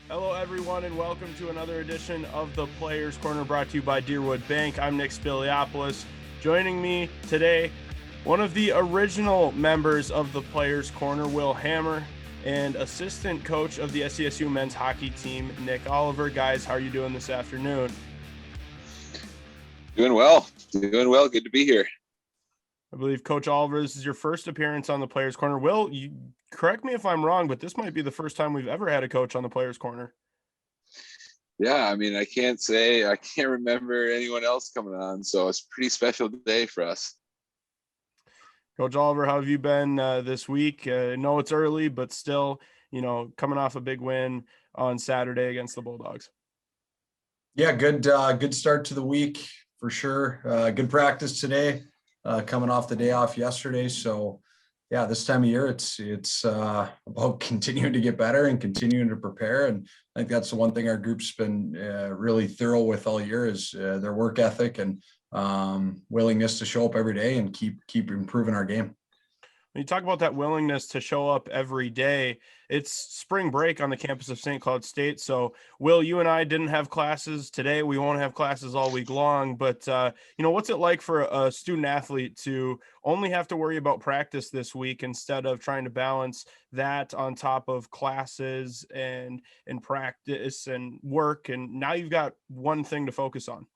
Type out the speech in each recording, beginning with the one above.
Hello, everyone, and welcome to another edition of the Players Corner brought to you by Deerwood Bank. I'm Nick Spiliopoulos. Joining me today, one of the original members of the Players Corner, Will Hammer, and assistant coach of the SCSU men's hockey team, Nick Oliver. Guys, how are you doing this afternoon? Doing well. Good to be here. I believe Coach Oliver, this is your first appearance on the Players Corner. Will, you correct me if I'm wrong, but this might be the first time we've ever had a coach on the Players Corner. Yeah, I mean, I can't remember anyone else coming on, so it's a pretty special day for us. Coach Oliver, how have you been this week? I know it's early, but still, coming off a big win on Saturday against the Bulldogs. Yeah, good start to the week for sure. Good practice today, coming off the day off yesterday. So yeah, this time of year, it's about continuing to get better and continuing to prepare. And I think that's the one thing our group's been really thorough with all year is their work ethic and willingness to show up every day and keep improving our game. When you talk about that willingness to show up every day, it's spring break on the campus of St. Cloud State. So, Will, you and I didn't have classes today. We won't have classes all week long. But, what's it like for a student athlete to only have to worry about practice this week instead of trying to balance that on top of classes and practice and work? And now you've got one thing to focus on.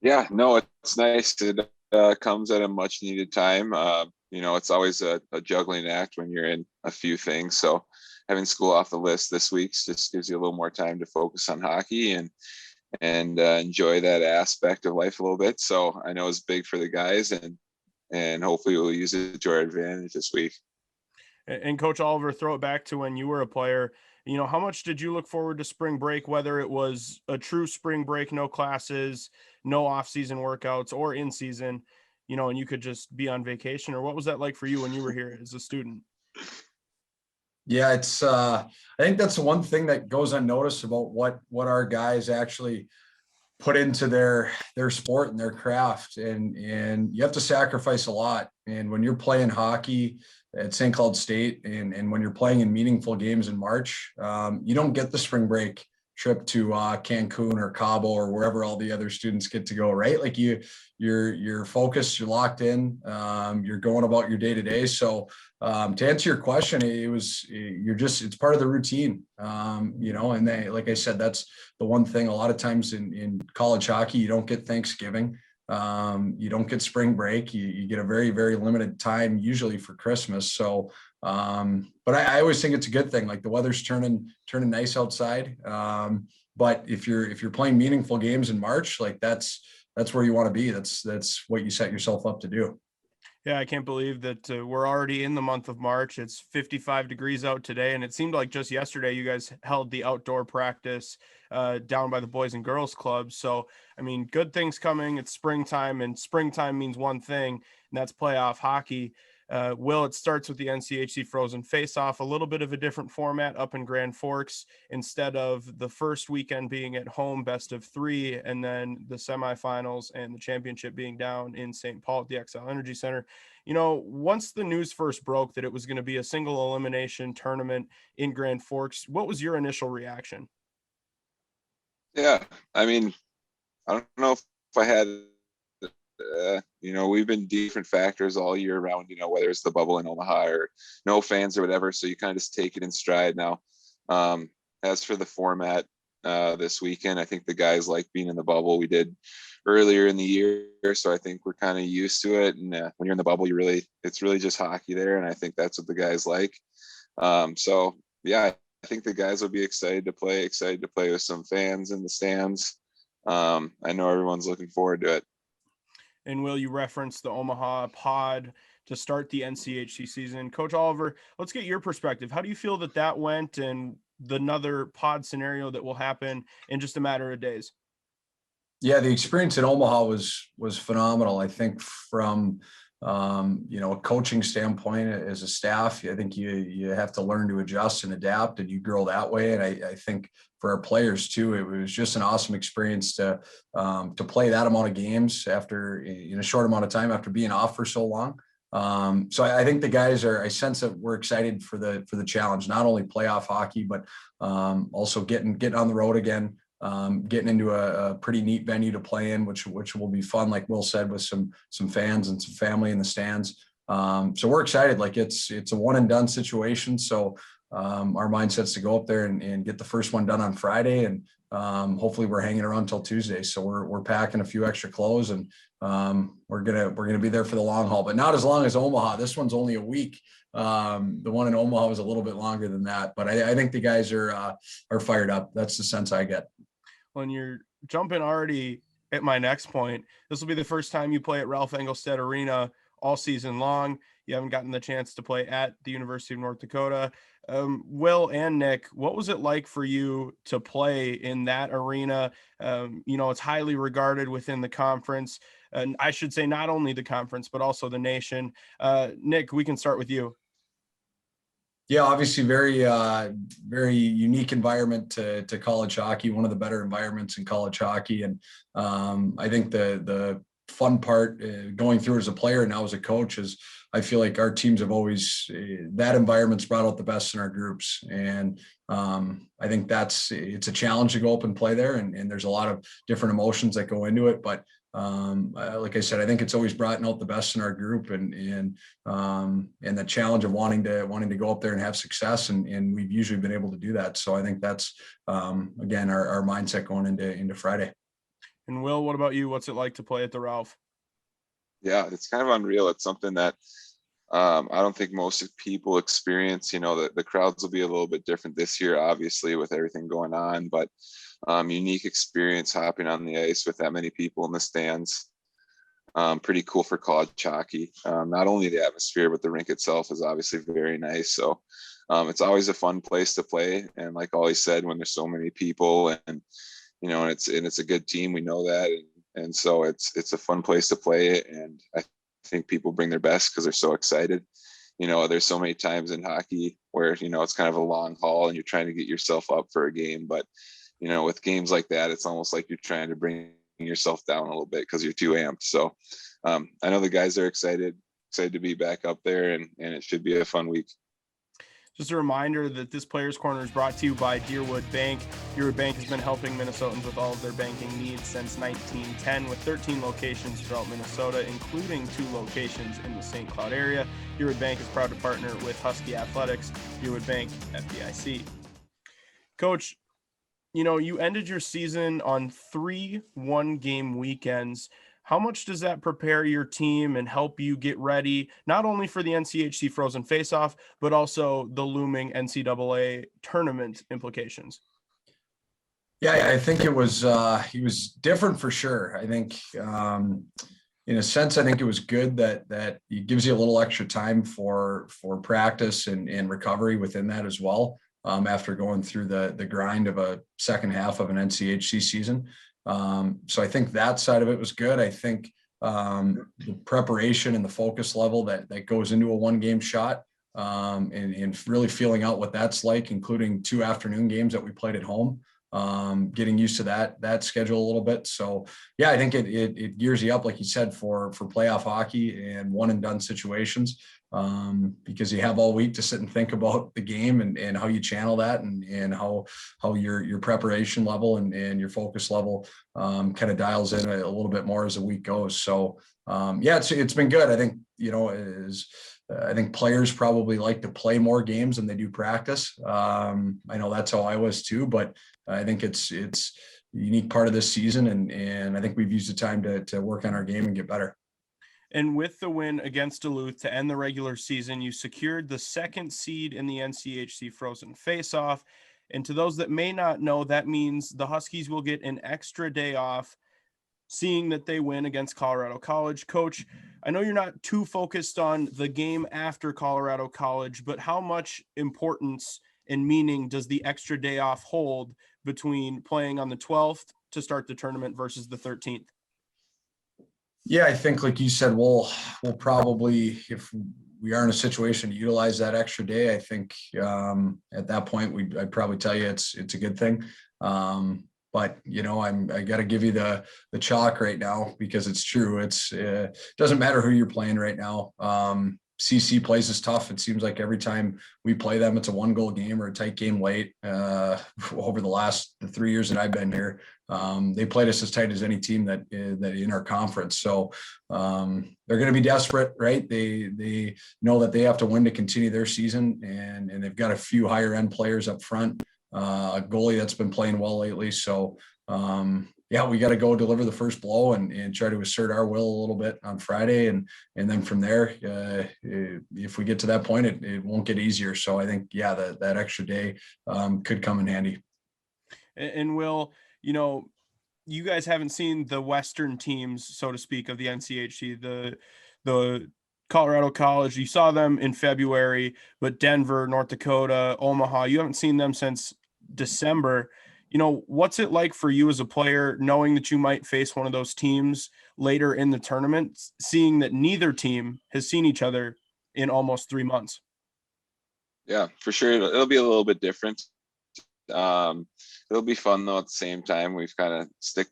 Yeah, no, it's nice. It comes at a much needed time. It's always a juggling act when you're in a few things. So having school off the list this week just gives you a little more time to focus on hockey and enjoy that aspect of life a little bit. So I know it's big for the guys, and hopefully we'll use it to our advantage this week. And Coach Oliver, throw it back to when you were a player. How much did you look forward to spring break, whether it was a true spring break, no classes, no off-season workouts, or in season, and you could just be on vacation? Or what was that like for you when you were here as a student? Yeah, it's I think that's the one thing that goes unnoticed about what our guys actually put into their sport and their craft, and you have to sacrifice a lot. And when you're playing hockey at St. Cloud State and when you're playing in meaningful games in March, you don't get the spring break trip to Cancun or Cabo or wherever all the other students get to go, right? Like you're focused, you're locked in, you're going about your day to day. So to answer your question, it's part of the routine, and they, like I said, that's the one thing. A lot of times in college hockey, you don't get Thanksgiving. You don't get spring break. You get a very, very limited time, usually for Christmas. So, but I always think it's a good thing. Like the weather's turning nice outside. But if you're playing meaningful games in March, like that's where you want to be. That's what you set yourself up to do. Yeah, I can't believe that we're already in the month of March. It's 55 degrees out today, and it seemed like just yesterday you guys held the outdoor practice down by the Boys and Girls Club. So, I mean, good things coming. It's springtime, and springtime means one thing, and that's playoff hockey. Will, it starts with the NCHC Frozen Face-Off, a little bit of a different format up in Grand Forks. Instead of the first weekend being at home, best of three, and then the semifinals and the championship being down in St. Paul at the XL Energy Center. Once the news first broke that it was going to be a single elimination tournament in Grand Forks, what was your initial reaction? Yeah, I mean, I don't know if I had we've been different factors all year round, whether it's the bubble in Omaha or no fans or whatever. So you kind of just take it in stride now. As for the format this weekend, I think the guys like being in the bubble. We did earlier in the year. So I think we're kind of used to it. And when you're in the bubble, it's really just hockey there. And I think that's what the guys like. So yeah, I think the guys will be excited to play with some fans in the stands. I know everyone's looking forward to it. And Will, you reference the Omaha pod to start the NCHC season. Coach Oliver, let's get your perspective. How do you feel that went, and another pod scenario that will happen in just a matter of days? Yeah, the experience in Omaha was phenomenal. I think from a coaching standpoint, as a staff, I think you have to learn to adjust and adapt, and you grow that way. And I think for our players too, it was just an awesome experience to play that amount of games in a short amount of time after being off for so long. So I think the guys I sense that we're excited for the challenge, not only playoff hockey, but also getting on the road again, getting into a pretty neat venue to play in, which will be fun, like Will said, with some fans and some family in the stands. So we're excited. Like it's a one and done situation. So our mindset's to go up there and get the first one done on Friday, and hopefully we're hanging around till Tuesday. So we're packing a few extra clothes, and we're gonna be there for the long haul, but not as long as Omaha. This one's only a week. The one in Omaha was a little bit longer than that, but I think the guys are fired up. That's the sense I get. When you're jumping already at my next point, this will be the first time you play at Ralph Engelstad Arena all season long. You haven't gotten the chance to play at the University of North Dakota. Will and Nick, what was it like for you to play in that arena? It's highly regarded within the conference, and I should say not only the conference, but also the nation. Nick, we can start with you. Yeah, obviously very unique environment to college hockey, one of the better environments in college hockey. And I think the fun part going through as a player and now as a coach is I feel like our teams have always, that environment's brought out the best in our groups. And I think it's a challenge to go up and play there. And there's a lot of different emotions that go into it. But like I said, I think it's always brought out the best in our group, and the challenge of wanting to go up there and have success, and we've usually been able to do that. So I think that's again our mindset going into Friday. And Will, what about you? What's it like to play at the Ralph? Yeah, it's kind of unreal. It's something that I don't think most people experience. The crowds will be a little bit different this year, obviously, with everything going on, but unique experience hopping on the ice with that many people in the stands. Pretty cool for college hockey. Not only the atmosphere, but the rink itself is obviously very nice. So it's always a fun place to play. And like Ollie said, when there's so many people and it's a good team, we know that. And so it's a fun place to play. And I think people bring their best because they're so excited. There's so many times in hockey where, it's kind of a long haul and you're trying to get yourself up for a game. But, with games like that, it's almost like you're trying to bring yourself down a little bit because you're too amped. So I know the guys are excited to be back up there, and it should be a fun week. Just a reminder that this Players Corner is brought to you by Deerwood Bank. Deerwood Bank has been helping Minnesotans with all of their banking needs since 1910 with 13 locations throughout Minnesota, including 2 locations in the St. Cloud area. Deerwood Bank is proud to partner with Husky Athletics. Deerwood Bank, FDIC. Coach, you ended your season on 3 one-game weekends. How much does that prepare your team and help you get ready, not only for the NCHC Frozen Faceoff, but also the looming NCAA tournament implications? Yeah, I think it was different for sure. I think in a sense, I think it was good that it gives you a little extra time for practice and recovery within that as well. After going through the grind of a second half of an NCHC season. So I think that side of it was good. I think the preparation and the focus level that goes into a one-game shot and really feeling out what that's like, including 2 afternoon games that we played at home, getting used to that schedule a little bit. So yeah, I think it gears you up, like you said, for playoff hockey and one and done situations. Because you have all week to sit and think about the game and how you channel that and how your preparation level and your focus level kind of dials in a little bit more as the week goes. So yeah, it's been good. I think, I think players probably like to play more games than they do practice. I know that's how I was too, but I think it's a unique part of this season. And I think we've used the time to work on our game and get better. And with the win against Duluth to end the regular season, you secured the 2nd seed in the NCHC Frozen Faceoff. And to those that may not know, that means the Huskies will get an extra day off, seeing that they win against Colorado College. Coach, I know you're not too focused on the game after Colorado College, but how much importance and meaning does the extra day off hold between playing on the 12th to start the tournament versus the 13th? Yeah, I think like you said, we'll probably, if we are in a situation to utilize that extra day, I think at that point I'd probably tell you it's a good thing. But, I got to give you the chalk right now because it's true. It doesn't matter who you're playing right now. CC plays is tough. It seems like every time we play them, it's a 1-goal game or a tight game late. Over the 3 years that I've been here, they played us as tight as any team that in our conference. So they're going to be desperate, right? They know that they have to win to continue their season, and they've got a few higher end players up front. A goalie that's been playing well lately. So we got to go deliver the first blow and try to assert our will a little bit on Friday. And then from there, if we get to that point, it won't get easier. So I think, that extra day could come in handy. And Will, you guys haven't seen the Western teams, so to speak, of the NCHC, the Colorado College. You saw them in February, but Denver, North Dakota, Omaha, you haven't seen them since December. What's it like for you as a player, knowing that you might face one of those teams later in the tournament, seeing that neither team has seen each other in almost 3 months? Yeah, for sure. It'll be a little bit different. It'll be fun though. At the same time, we've kind of stick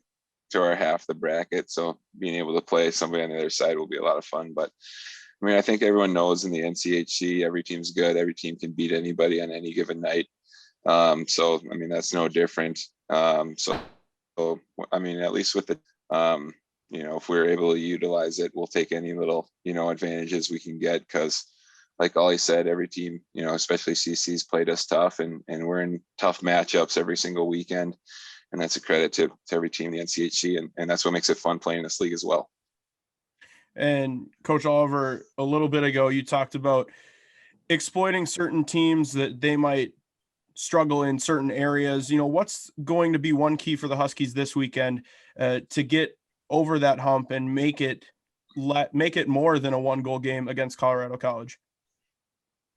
to our half the bracket, so being able to play somebody on the other side will be a lot of fun. But I mean, I think everyone knows in the NCHC, every team's good. Every team can beat anybody on any given night. So I mean, that's no different. So I mean, at least with the if we're able to utilize it, we'll take any little advantages we can get, because like Ollie said, every team, especially CC's played us tough, and we're in tough matchups every single weekend, and that's a credit to every team in the NCHC, and that's what makes it fun playing this league as well. And Coach Oliver, a little bit ago, you talked about exploiting certain teams that they might struggle in certain areas. What's going to be one key for the Huskies this weekend to get over that hump and make it more than a 1-goal game against Colorado College?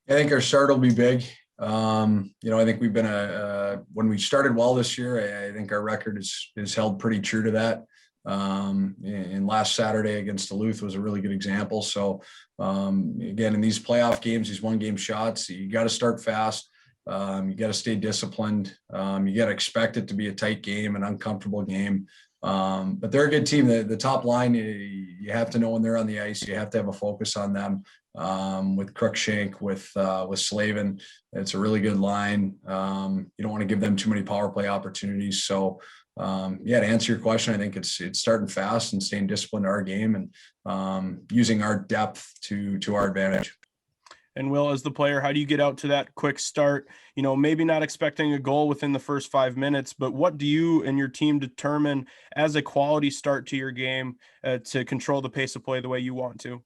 I think our start will be big. I think we've been when we started well this year, I think our record is held pretty true to that. And last Saturday against Duluth was a really good example. So again, in these playoff games, these 1-game shots, you got to start fast. You got to stay disciplined. You got to expect it to be a tight game, an uncomfortable game. But they're a good team. The top line, you have to know when they're on the ice. You have to have a focus on them. With Cruikshank, with Slavin, it's a really good line. You don't want to give them too many power play opportunities. So to answer your question, I think it's starting fast and staying disciplined to our game, and using our depth to our advantage. And Will, as the player, how do you get out to that quick start? Maybe not expecting a goal within the first 5 minutes, but what do you and your team determine as a quality start to your game to control the pace of play the way you want to?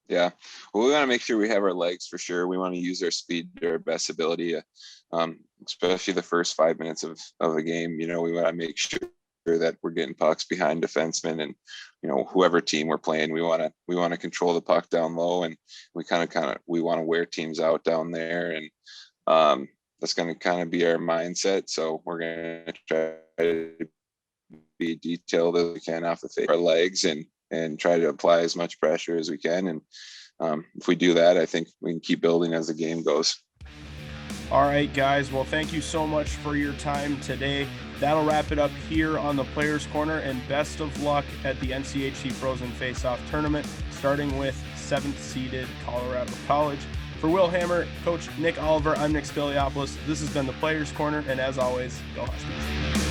Yeah, well, we want to make sure we have our legs for sure. We want to use our speed to our best ability, especially the first 5 minutes of a game. We want to make sure that we're getting pucks behind defensemen, and whoever team we're playing, we want to control the puck down low, and we we want to wear teams out down there, and that's going to kind of be our mindset. So we're going to try to be detailed as we can off the face, our legs, and try to apply as much pressure as we can. And if we do that, I think we can keep building as the game goes. All right, guys. Well, thank you so much for your time today. That'll wrap it up here on the Players Corner, and best of luck at the NCHC Frozen Face-Off Tournament, starting with 7th seeded Colorado College. For Will Hammer, Coach Nick Oliver, I'm Nick Spiliopoulos. This has been the Players Corner, and as always, go Huskies.